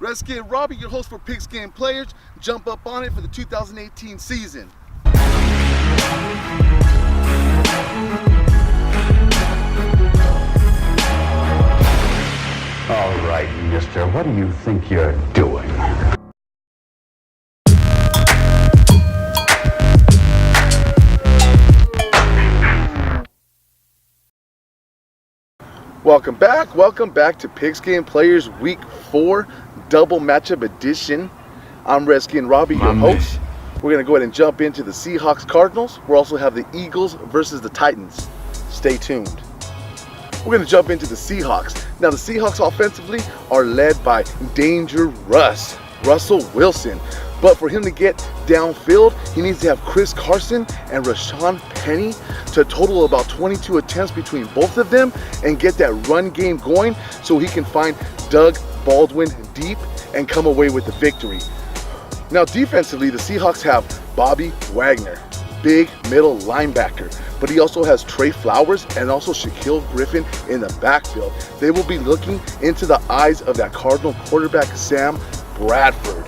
Redskin Robbie, your host for Pigskin Players. Jump up on it for the 2018 season. All right, mister, what do you think you're doing? Welcome back to Pigskin Players Week 4 Double Matchup Edition. I'm Redskin Robbie, your host. We're going to go ahead and jump into the Seahawks Cardinals. We also have the Eagles versus the Titans. Stay tuned. We're going to jump into the Seahawks. Now, the Seahawks offensively are led by Danger Russell Wilson. But for him to get downfield, he needs to have Chris Carson and Rashawn Penny to total about 22 attempts between both of them and get that run game going so he can find Doug Baldwin deep and come away with the victory. Now, defensively, the Seahawks have Bobby Wagner, big middle linebacker, but he also has Trey Flowers and also Shaquille Griffin in the backfield. They will be looking into the eyes of that Cardinal quarterback, Sam Bradford.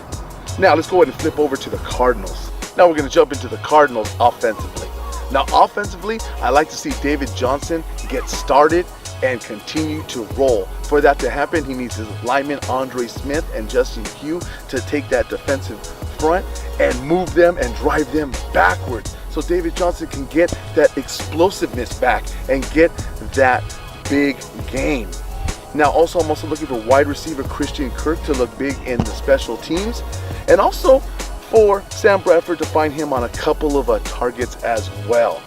Now, let's go ahead and flip over to the Cardinals. Now, we're going to jump into the Cardinals offensively. Now, offensively, I like to see David Johnson get started and continue to roll. For that to happen, he needs his lineman Andre Smith and Justin Hugh to take that defensive front and move them and drive them backwards so David Johnson can get that explosiveness back and get that big game. Now, also, I'm also looking for wide receiver Christian Kirk to look big in the special teams, and also for Sam Bradford to find him on a couple of targets as well.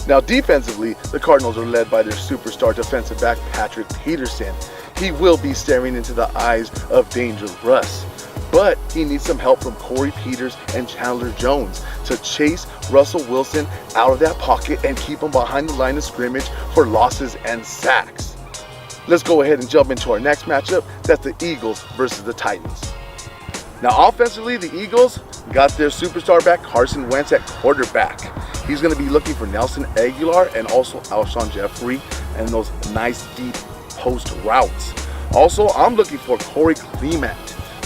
Now, defensively, the Cardinals are led by their superstar defensive back Patrick Peterson. He will be staring into the eyes of Danger Russ, but he needs some help from Corey Peters and Chandler Jones to chase Russell Wilson out of that pocket and keep him behind the line of scrimmage for losses and sacks. Let's go ahead and jump into our next matchup. That's the Eagles versus the Titans. Now, offensively, the Eagles got their superstar back, Carson Wentz, at quarterback. He's going to be looking for Nelson Aguilar and also Alshon Jeffrey and those nice deep post routes. Also, I'm looking for Corey Clement,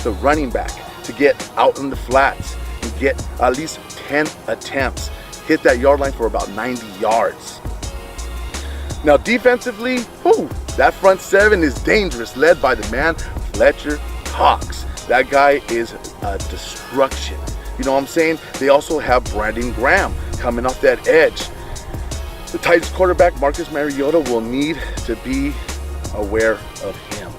the running back, to get out in the flats and get at least 10 attempts. Hit that yard line for about 90 yards. Now, defensively, that front seven is dangerous, led by the man Fletcher Cox. That guy is a destruction. You know what I'm saying? They also have Brandon Graham coming off that edge. The Titans quarterback Marcus Mariota will need to be aware of him.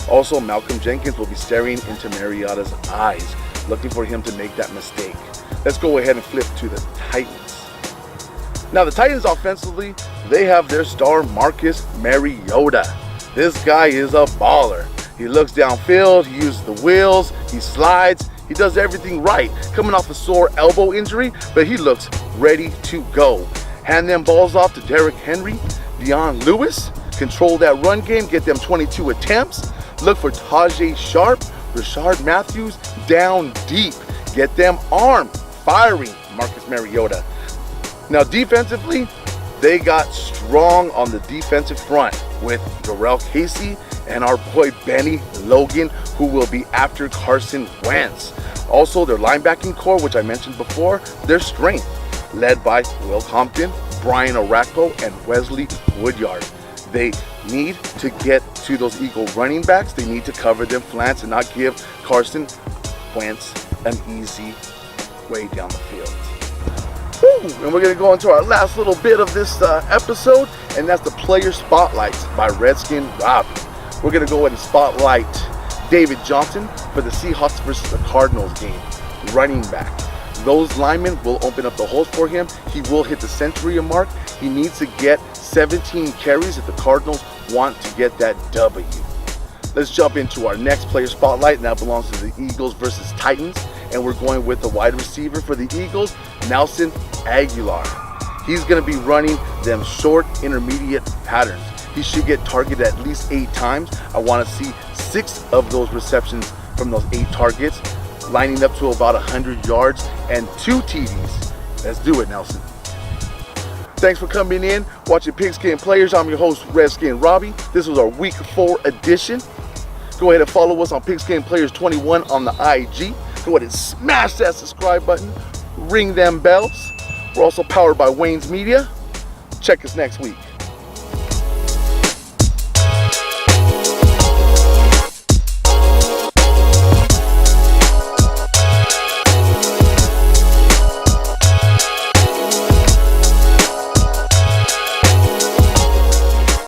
Also, Malcolm Jenkins will be staring into Mariota's eyes, looking for him to make that mistake. Let's go ahead and flip to the Titans. Now, the Titans offensively, they have their star Marcus Mariota. This guy is a baller. He looks downfield, he uses the wheels, he slides, he does everything right. Coming off a sore elbow injury, but he looks ready to go. Hand them balls off to Derrick Henry, Dion Lewis, control that run game, get them 22 attempts. Look for Tajay Sharp, Rashard Matthews down deep. Get them armed, firing Marcus Mariota. Now, defensively, they got strong on the defensive front with Jarrell Casey and our boy Benny Logan, who will be after Carson Wentz. Also, their linebacking core, which I mentioned before, their strength, led by Will Compton, Brian Orakpo, and Wesley Woodyard. They need to get to those Eagle running backs. They need to cover them flats and not give Carson Wentz an easy way down the field. And we're going to go into our last little bit of this episode, and that's the player spotlights by Redskin Robbie. We're going to go ahead and spotlight David Johnson for the Seahawks versus the Cardinals game, running back. Those linemen will open up the holes for him. He will hit the century mark. He needs to get 17 carries if the Cardinals want to get that W. Let's jump into our next player spotlight, and that belongs to the Eagles versus Titans. And we're going with the wide receiver for the Eagles, Nelson Aguilar. He's going to be running them short, intermediate patterns. He should get targeted at least 8 times. I want to see 6 of those receptions from those 8 targets, lining up to about 100 yards and 2 TDs. Let's do it, Nelson. Thanks for coming in, watching Pigskin Players. I'm your host, Redskin Robbie. This was our Week 4 edition. Go ahead and follow us on Pigskin Players 21 on the IG. Go ahead and smash that subscribe button. Ring them bells. We're also powered by Wayne's Media. Check us next week.